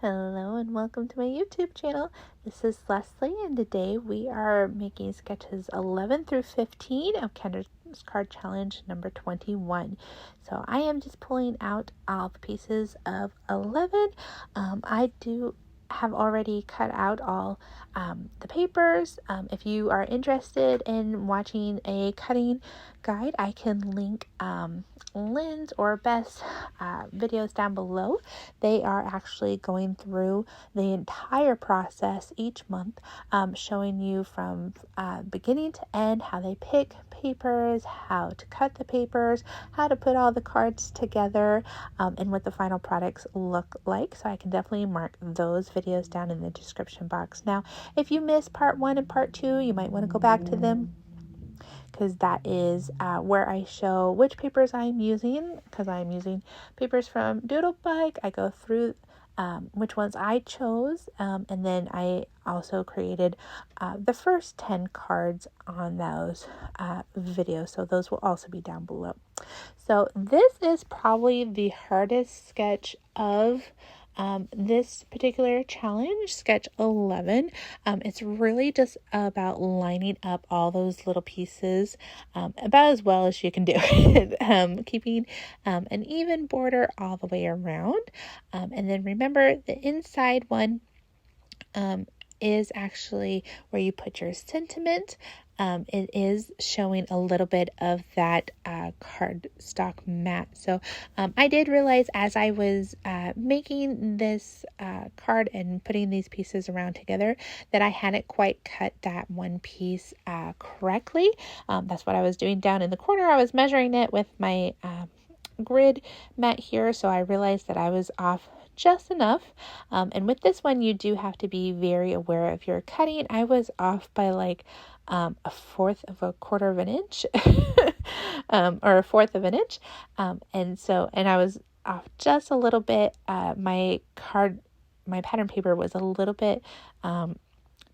Hello and welcome to my YouTube channel. This is Leslie and today we are making sketches 11 through 15 of Kendra's card challenge number 21. So I am just pulling out all the pieces of 11. I do have already cut out all the papers. If you are interested in watching a cutting guide, I can link InLinkz or Best videos down below. They are actually going through the entire process each month, showing you from beginning to end how they pick papers, how to cut the papers, how to put all the cards together, and what the final products look like. So I can definitely mark those videos down in the description box. Now, if you missed part 1 and part 2, you might want to go back to them, because that is where I show which papers I'm using, because I'm using papers from Doodlebug. I go through which ones I chose, and then I also created the first 10 cards on those videos, so those will also be down below. So this is probably the hardest sketch of this particular challenge, sketch 11. It's really just about lining up all those little pieces about as well as you can do it, keeping an even border all the way around. And then remember, the inside one is actually where you put your sentiment. It is showing a little bit of that cardstock mat. So I did realize as I was making this card and putting these pieces around together that I hadn't quite cut that one piece correctly. That's what I was doing down in the corner. I was measuring it with my grid mat here, so I realized that I was off just enough. And with this one, you do have to be very aware of your cutting. I was off by like a fourth of a quarter of an inch or a fourth of an inch. And I was off just a little bit. My pattern paper was a little bit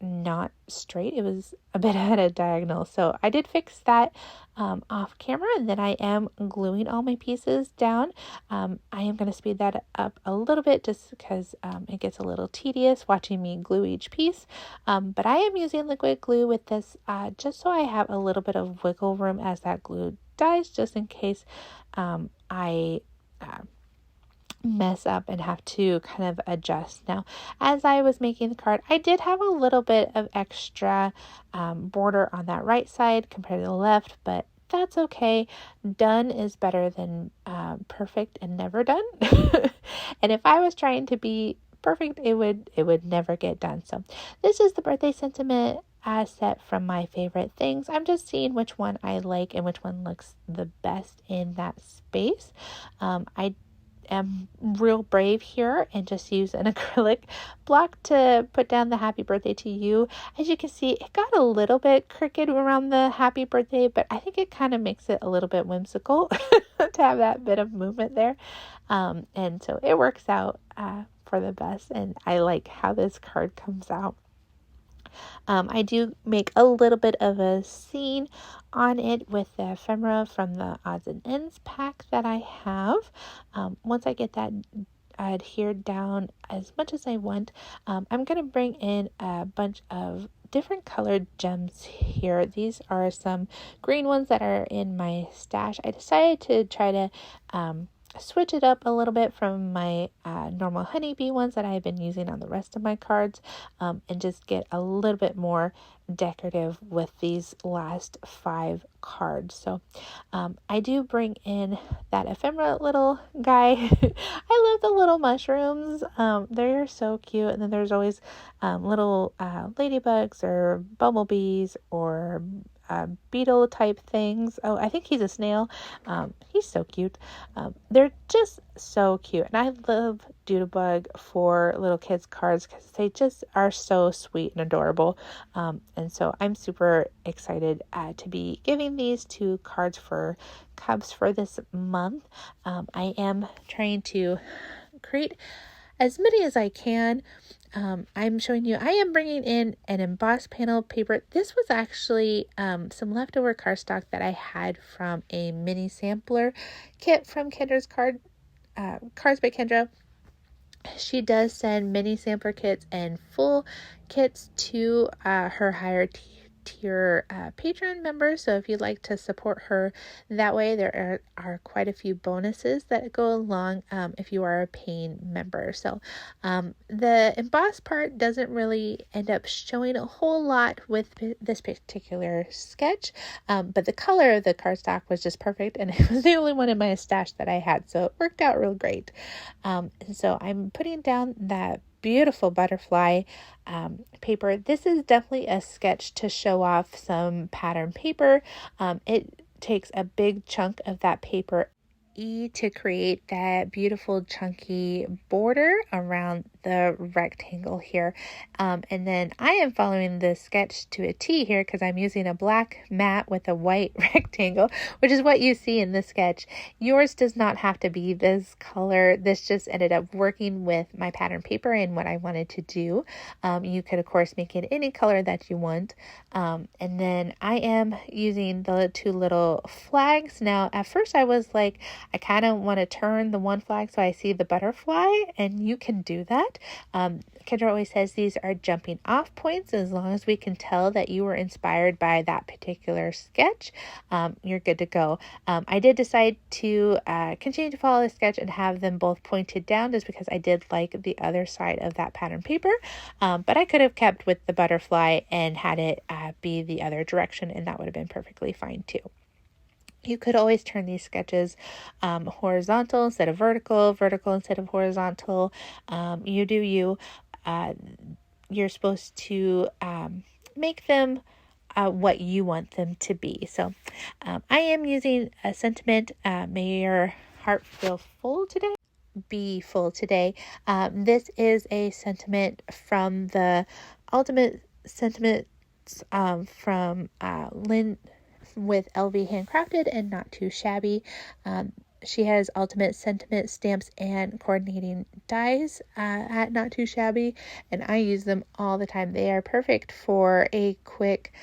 not straight. It was a bit at a diagonal. So I did fix that off camera, and then I am gluing all my pieces down. I am going to speed that up a little bit just because it gets a little tedious watching me glue each piece. But I am using liquid glue with this just so I have a little bit of wiggle room as that glue dries, just in case I mess up and have to kind of adjust. Now, as I was making the card, I did have a little bit of extra border on that right side compared to the left, but that's okay. Done is better than perfect and never done. And if I was trying to be perfect, it would never get done. So this is the birthday sentiment set from my favorite things. I'm just seeing which one I like and which one looks the best in that space. I am real brave here and just use an acrylic block to put down the happy birthday to you. As you can see, it got a little bit crooked around the happy birthday, but I think it kind of makes it a little bit whimsical to have that bit of movement there. And so it works out for the best, and I like how this card comes out. I do make a little bit of a scene on it with the ephemera from the odds and ends pack that I have. Once I get that adhered down as much as I want, I'm going to bring in a bunch of different colored gems here. These are some green ones that are in my stash. I decided to try to switch it up a little bit from my normal honeybee ones that I've been using on the rest of my cards, and just get a little bit more decorative with these last 5 cards. So I do bring in that ephemera little guy. I love the little mushrooms. They're so cute. And then there's always little ladybugs or bumblebees or beetle type things. Oh, I think he's a snail. He's so cute. They're just so cute, and I love Doodlebug for little kids cards because they just are so sweet and adorable. And so I'm super excited to be giving these 2 cards for Cubs for this month. I am trying to create as many as I can. I'm showing you, I am bringing in an embossed panel paper. This was actually some leftover cardstock that I had from a mini sampler kit from Kendra's Cards by Kendra. She does send mini sampler kits and full kits to her higher tier Patreon members. So if you'd like to support her that way, there are quite a few bonuses that go along if you are a paying member. So the embossed part doesn't really end up showing a whole lot with this particular sketch, but the color of the cardstock was just perfect, and it was the only one in my stash that I had, so it worked out real great. And so I'm putting down that beautiful butterfly paper. This is definitely a sketch to show off some pattern paper. It takes a big chunk of that paper to create that beautiful chunky border around the rectangle here. And then I am following the sketch to a T here because I'm using a black mat with a white rectangle, which is what you see in the sketch. Yours does not have to be this color. This just ended up working with my pattern paper and what I wanted to do. You could of course make it any color that you want. And then I am using the two little flags. Now at first I was like, I kind of want to turn the one flag so I see the butterfly, and you can do that. Kendra always says these are jumping off points. As long as we can tell that you were inspired by that particular sketch, you're good to go. I did decide to continue to follow the sketch and have them both pointed down just because I did like the other side of that pattern paper, but I could have kept with the butterfly and had it be the other direction, and that would have been perfectly fine too. You could always turn these sketches horizontal instead of vertical, vertical instead of horizontal. You do you. You're supposed to make them what you want them to be. So I am using a sentiment, may your heart feel full today. Be full today. This is a sentiment from the Ultimate Sentiments from Lynn with LV Handcrafted and Not Too Shabby. She has ultimate sentiment stamps and coordinating dies at Not Too Shabby, and I use them all the time. They are perfect for a quick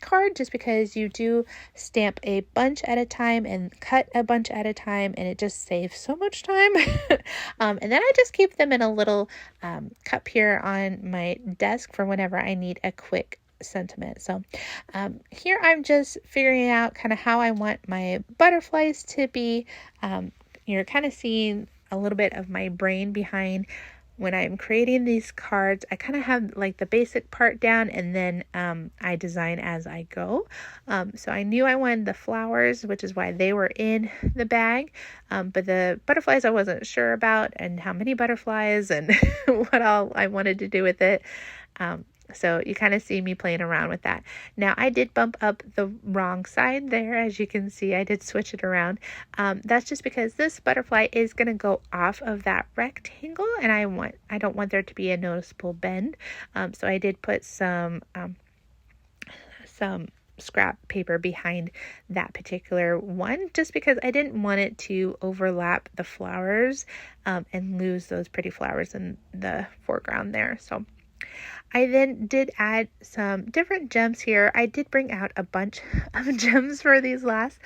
card just because you do stamp a bunch at a time and cut a bunch at a time, and it just saves so much time. And then I just keep them in a little cup here on my desk for whenever I need a quick sentiment. So here I'm just figuring out kind of how I want my butterflies to be. You're kind of seeing a little bit of my brain behind when I'm creating these cards. I kind of have like the basic part down, and then I design as I go. So I knew I wanted the flowers, which is why they were in the bag, but the butterflies I wasn't sure about, and how many butterflies and what all I wanted to do with it. So you kind of see me playing around with that. Now I did bump up the wrong side there. As you can see, I did switch it around. That's just because this butterfly is going to go off of that rectangle, and I don't want there to be a noticeable bend. So I did put some scrap paper behind that particular one, just because I didn't want it to overlap the flowers and lose those pretty flowers in the foreground there. So I then did add some different gems here. I did bring out a bunch of gems for these last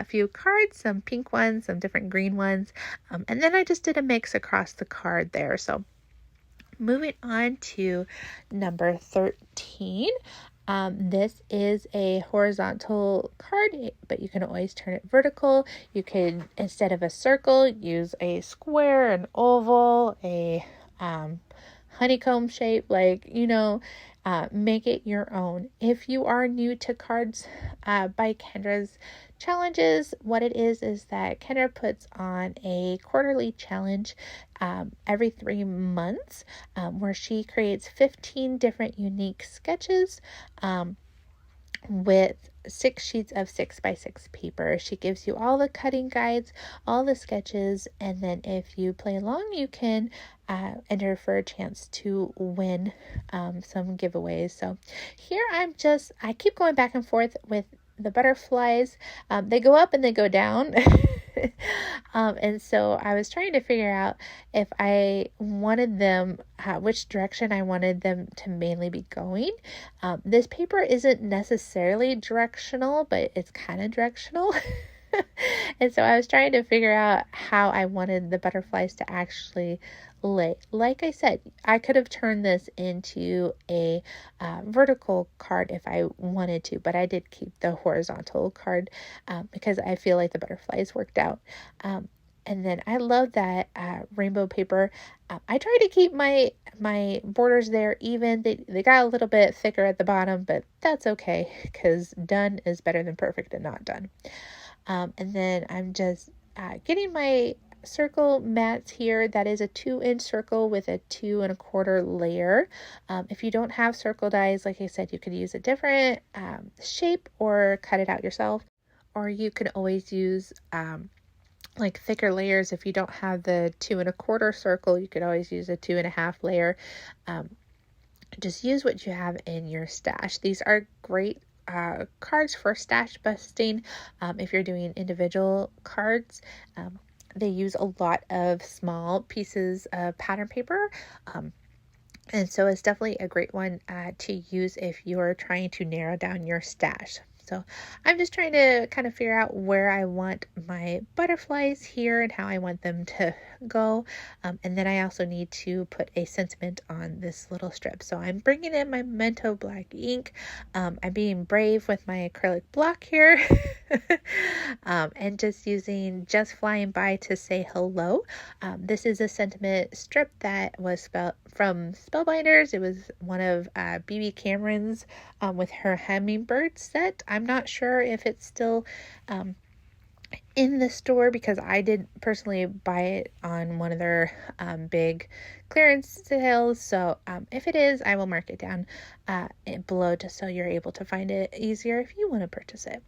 few cards, some pink ones, some different green ones, and then I just did a mix across the card there. So moving on to number 13. This is a horizontal card, but you can always turn it vertical. You can, instead of a circle, use a square, an oval, a honeycomb shape, like, make it your own. If you are new to cards by Kendra's challenges, what it is that Kendra puts on a quarterly challenge every 3 months where she creates 15 different unique sketches with 6 sheets of 6x6 paper. She gives you all the cutting guides, all the sketches, and then if you play along, you can enter for a chance to win some giveaways. So here I keep going back and forth with the butterflies. They go up and they go down. And so I was trying to figure out if I wanted them, which direction I wanted them to mainly be going. This paper isn't necessarily directional, but it's kind of directional. And so I was trying to figure out how I wanted the butterflies to actually lay. Like I said, I could have turned this into a vertical card if I wanted to, but I did keep the horizontal card because I feel like the butterflies worked out. And then I love that rainbow paper. I try to keep my borders there even. They got a little bit thicker at the bottom, but that's okay because done is better than perfect and not done. And then I'm just getting my circle mats here. That is a 2-inch circle with a 2 1/4 layer. If you don't have circle dies, like I said, you could use a different shape or cut it out yourself. Or you can always use like thicker layers. If you don't have the 2 1/4 circle, you could always use a 2 1/2 layer. Just use what you have in your stash. These are great cards for stash busting. If you're doing individual cards, they use a lot of small pieces of pattern paper. And so it's definitely a great one to use if you're trying to narrow down your stash. So I'm just trying to kind of figure out where I want my butterflies here and how I want them to go. And then I also need to put a sentiment on this little strip. So I'm bringing in my Memento black ink. I'm being brave with my acrylic block here. And just using Just Flying By to say hello. This is a sentiment strip that was from Spellbinders. It was one of BB Cameron's with her hummingbird set. I'm not sure if it's still in the store because I did personally buy it on one of their big clearance sales. So if it is, I will mark it down below just so you're able to find it easier if you want to purchase it.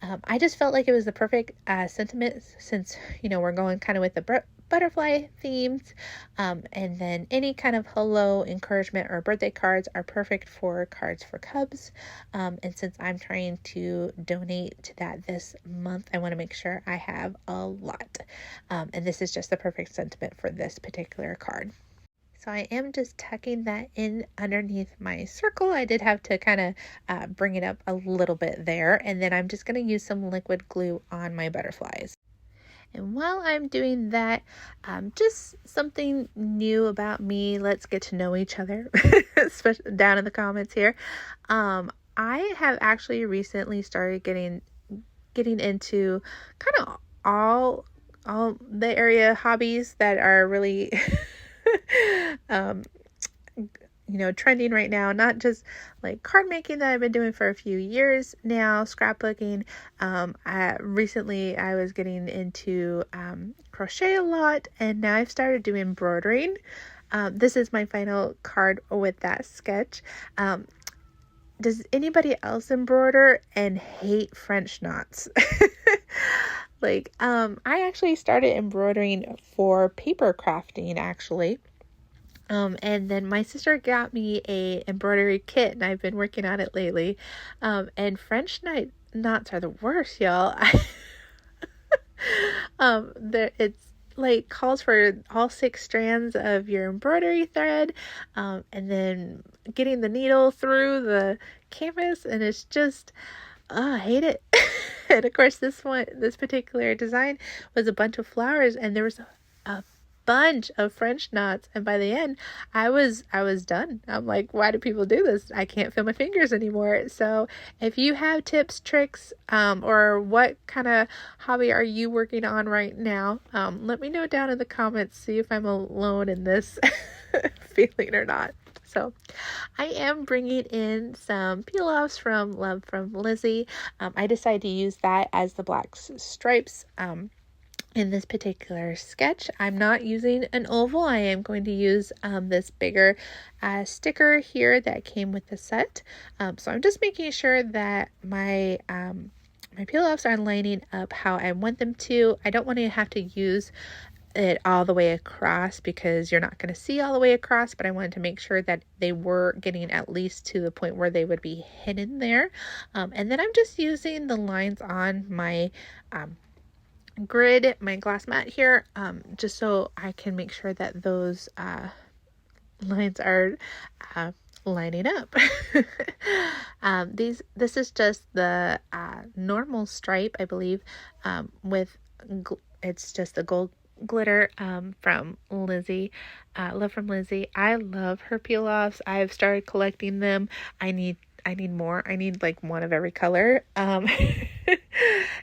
I just felt like it was the perfect sentiment since, we're going kind of with the butterfly themes, and then any kind of hello, encouragement, or birthday cards are perfect for cards for cubs. And since I'm trying to donate to that this month, I want to make sure I have a lot. And this is just the perfect sentiment for this particular card. So I am just tucking that in underneath my circle. I did have to kind of bring it up a little bit there. And then I'm just going to use some liquid glue on my butterflies. And while I'm doing that, just something new about me. Let's get to know each other, especially down in the comments here. I have actually recently started getting into kind of all the area hobbies that are really trending right now, not just like card making that I've been doing for a few years now, scrapbooking. Recently I was getting into crochet a lot, and now I've started doing embroidering. This is my final card with that sketch. Does anybody else embroider and hate French knots? I actually started embroidering for paper crafting, actually. And then my sister got me a embroidery kit, and I've been working on it lately. And French knots are the worst, y'all. It's like calls for all 6 strands of your embroidery thread, and then getting the needle through the canvas, and it's just, I hate it. And of course, this particular design was a bunch of flowers, and there was a bunch of French knots, and by the end I was done. I'm like, why do people do this? I can't feel my fingers anymore. So if you have tips, tricks, or what kind of hobby are you working on right now, let me know down in the comments, see if I'm alone in this feeling or not. So I am bringing in some peel-offs from Love from Lizzie. I decided to use that as the black stripes in this particular sketch. I'm not using an oval. I am going to use this bigger sticker here that came with the set. So I'm just making sure that my peel-offs are lining up how I want them to. I don't want to have to use it all the way across because you're not going to see all the way across, but I wanted to make sure that they were getting at least to the point where they would be hidden there. And then I'm just using the lines on my grid, my glass mat here, just so I can make sure that those lines are lining up. This is just the normal stripe, I believe, with it's just the gold glitter from Lizzie, Love from Lizzie. I love her peel-offs. I've started collecting them. I need more. I need like one of every color.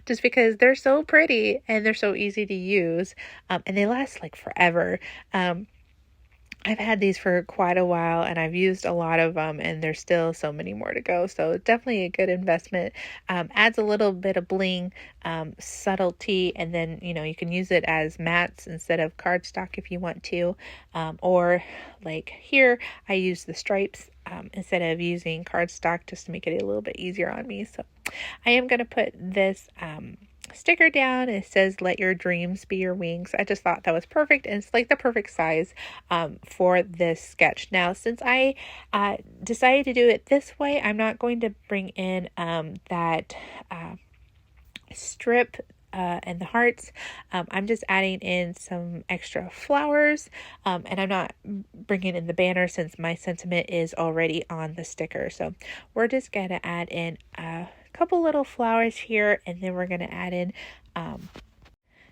Just because they're so pretty and they're so easy to use. And they last like forever. I've had these for quite a while and I've used a lot of them, and there's still so many more to go. So definitely a good investment. Adds a little bit of bling, subtlety, and then, you can use it as mats instead of cardstock if you want to. Or like here, I use the stripes instead of using cardstock just to make it a little bit easier on me. So I am going to put this sticker down. It says, "Let your dreams be your wings." I just thought that was perfect, and it's like the perfect size for this sketch. Now, since I decided to do it this way, I'm not going to bring in that strip and the hearts. I'm just adding in some extra flowers, and I'm not bringing in the banner since my sentiment is already on the sticker. So we're just going to add in a couple little flowers here, and then we're going to add in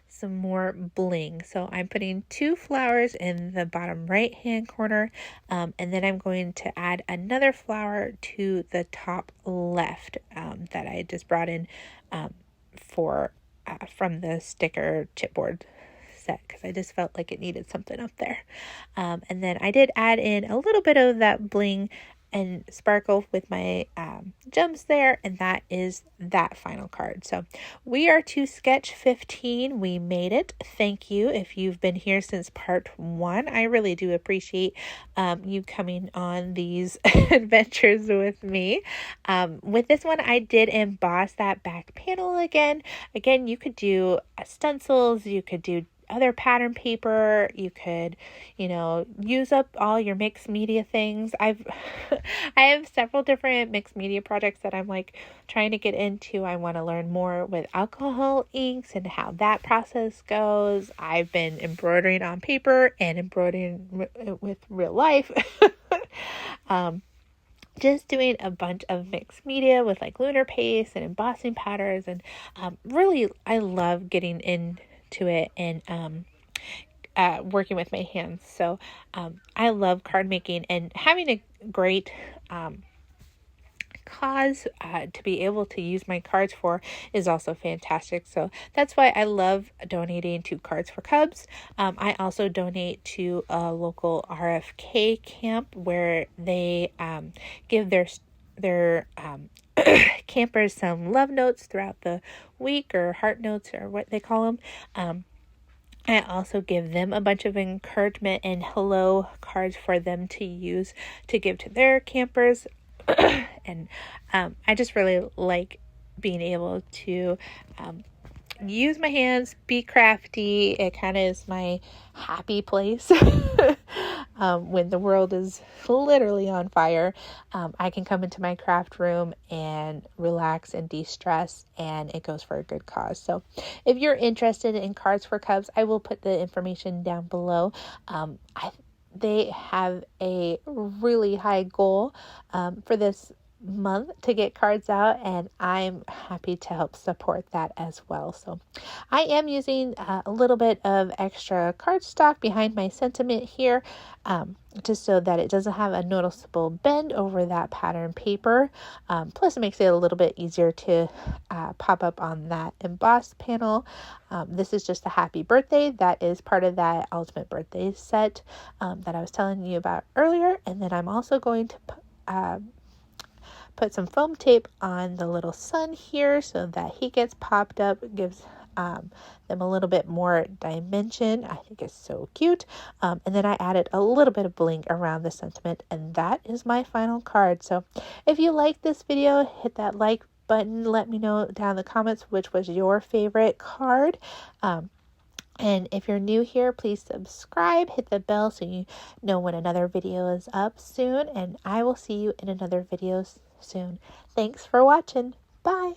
some more bling. So I'm putting 2 flowers in the bottom right hand corner, and then I'm going to add another flower to the top left that I just brought in from the sticker chipboard set, because I just felt like it needed something up there. And then I did add in a little bit of that bling and sparkle with my gems there, and that is that final card. So we are to sketch 15. We made it. Thank you if you've been here since part 1. I really do appreciate you coming on these adventures with me. With this one, I did emboss that back panel again. Again, you could do stencils, you could do other pattern paper, you could, use up all your mixed media things. I have several different mixed media projects that I'm like trying to get into. I want to learn more with alcohol inks and how that process goes. I've been embroidering on paper and embroidering with real life. Just doing a bunch of mixed media with like lunar paste and embossing powders, and really I love getting into it and working with my hands. So I love card making, and having a great cause to be able to use my cards for is also fantastic. So that's why I love donating to Cards for Cubs. I also donate to a local RFK camp where they give their campers some love notes throughout the week, or heart notes, or what they call them. I also give them a bunch of encouragement and hello cards for them to use to give to their campers. And I just really like being able to use my hands, be crafty. It kind of is my happy place. When the world is literally on fire, I can come into my craft room and relax and de-stress, and it goes for a good cause. So if you're interested in Cards for Cubs, I will put the information down below. They have a really high goal for this month to get cards out, and I'm happy to help support that as well. So I am using a little bit of extra cardstock behind my sentiment here, just so that it doesn't have a noticeable bend over that pattern paper. Plus it makes it a little bit easier to pop up on that embossed panel. This is just a happy birthday that is part of that ultimate birthday set that I was telling you about earlier. And then I'm also going to put some foam tape on the little sun here so that he gets popped up. It gives them a little bit more dimension. I think it's so cute. And then I added a little bit of bling around the sentiment, and that is my final card. So if you like this video, hit that like button. Let me know down in the comments which was your favorite card. And if you're new here, please subscribe, hit the bell so you know when another video is up soon, and I will see you in another video soon. Thanks for watching. Bye.